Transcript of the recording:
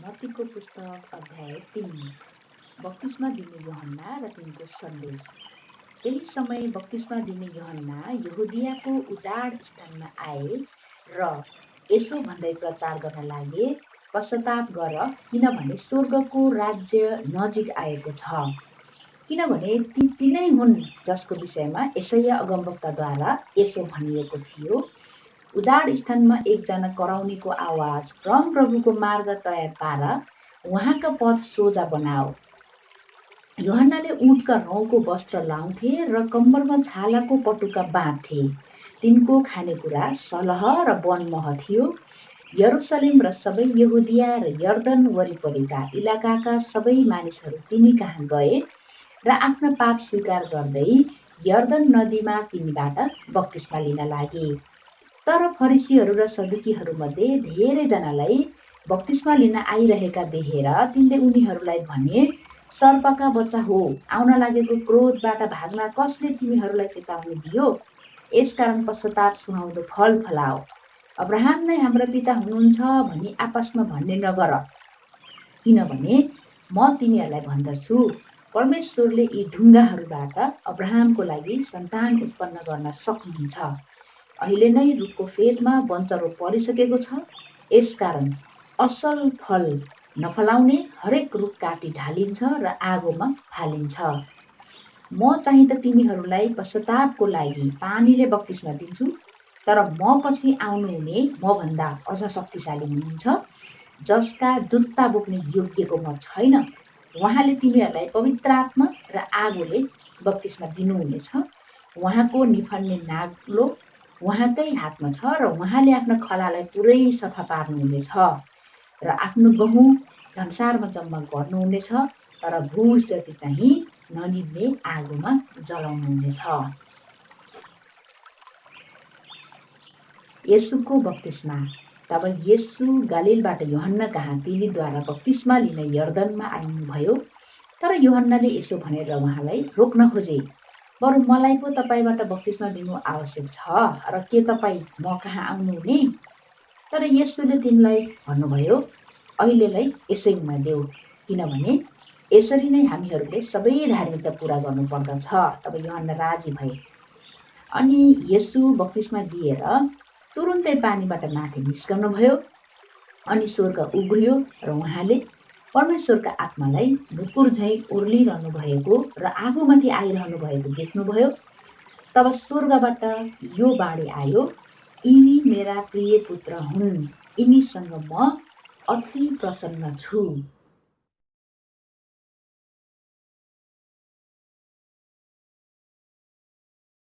मत्तीको पुस्तक अध्याय 3। बप्तिस्मा दिने यूहन्ना र तिनको सन्देश। त्यही समय बप्तिस्मा दिने यूहन्ना यहुदियाको उजाड स्थानमा आए र यसो भन्दै प्रचार गर्न लागे, पश्चाताप गर, किनभने स्वर्गको राज्य नजिक आएको छ। किनभने ती तिनै हुन् जसको विषयमा यशायाह अगमवक्ताद्वारा यसो भनिएको थियो, उजाड स्थानमा एकजना कराउनेको आवाज, परमप्रभुको मार्ग तयार पार, उहाँका पथ सोझा बनाओ। यूहन्नाले ऊँटका रौँको वस्त्र लाउँथे र कम्बलमा छालाको पटुका बाँध्थे। तिनको खानेकुरा सलह र वनमह थियो। यरुसलेम र सबै यहुदिया र यर्दन वरिपरिका इलाकाका सबै मानिसहरू तिनी कहाँ गए र आफ्ना पाप स्वीकार गर्दै यर्दन नदीमा तिनीबाट बप्तिस्मा लिन लागे। तर फरिसीहरू र सदुकीहरूमध्ये धेरैजनालाई बप्तिस्मा लिन आइरहेका देखेर तिनले उनीहरूलाई भने, सर्पका बच्चा हो, आउन लागेको क्रोधबाट भाग्न कसले तिमीहरूलाई चेतावनी दियो? यसकारण पश्चाताप सुहाउँदो फल फलाओ। अब्राहम नै हाम्रो पिता हुनुहुन्छ भनी आपसमा भन्ने नगर, किनभने म तिमीहरूलाई भन्दछु, परमेश्वरले यी ढुङ्गाहरूबाट अब्राहमको लागि सन्तान उत्पन्न गर्न सक्नुहुन्छ। अहिले नै रुखको फेदमा बन्चरो परिसकेको छ। यसकारण असल फल नफलाउने हरेक रुख काटी ढालिन्छ र आगोमा फालिन्छ। म चाहिँ त तिमीहरूलाई पश्चातापको लागि पानीले बप्तिस्मा दिन्छु, तर म पछि आउनुहुने मभन्दा अझ शक्तिशाली हुनुहुन्छ, जसका जुत्ता बोक्ने योग्यको म छैन। उहाँले तिमीहरूलाई पवित्र आत्मा र आगोले बप्तिस्मा दिनुहुनेछ। उहाँको निफाल्ने नाग्लो उहाँकै हातमा छ र उहाँले आफ्नो खलालाई पुरै सफा पार्नुहुनेछ र आफ्नो गहुँ धनसारमा जम्मा गर्नुहुनेछ, तर भुस जति चाहिँ ननिभ्ने आगोमा जलाउनुहुनेछ। येशूको बप्तिस्मा। तब येशू गलीलबाट यूहन्ना कहाँ तिनीद्वारा बप्तिस्मा लिन यर्दनमा आउनुभयो। तर यूहन्नाले यसो भनेर उहाँलाई रोक्न खोजे, बरु मलाई पो तपाईँबाट बप्तिस्मा लिनु आवश्यक छ र के तपाईँ म कहाँ आउनुहुने? तर येशूले तिनलाई भन्नुभयो, अहिलेलाई यसै हुन देऊ, किनभने यसरी नै हामीहरूले सबै धार्मिकता पुरा गर्नुपर्दछ। तब यूहन्ना राजी भए। अनि येशू बप्तिस्मा दिएर तुरुन्तै पानीबाट माथि निस्कनुभयो। अनि स्वर्ग उघ्रियो र उहाँले परमेश्वरका आत्मालाई ढुकुर झैँ उर्लिरहनु भएको र आगोमाथि आइरहनु भएको देख्नुभयो। तब स्वर्गबाट यो बाणी आयो, यिनी मेरा प्रिय पुत्र हुन्, यिनीसँग म अति प्रसन्न छु।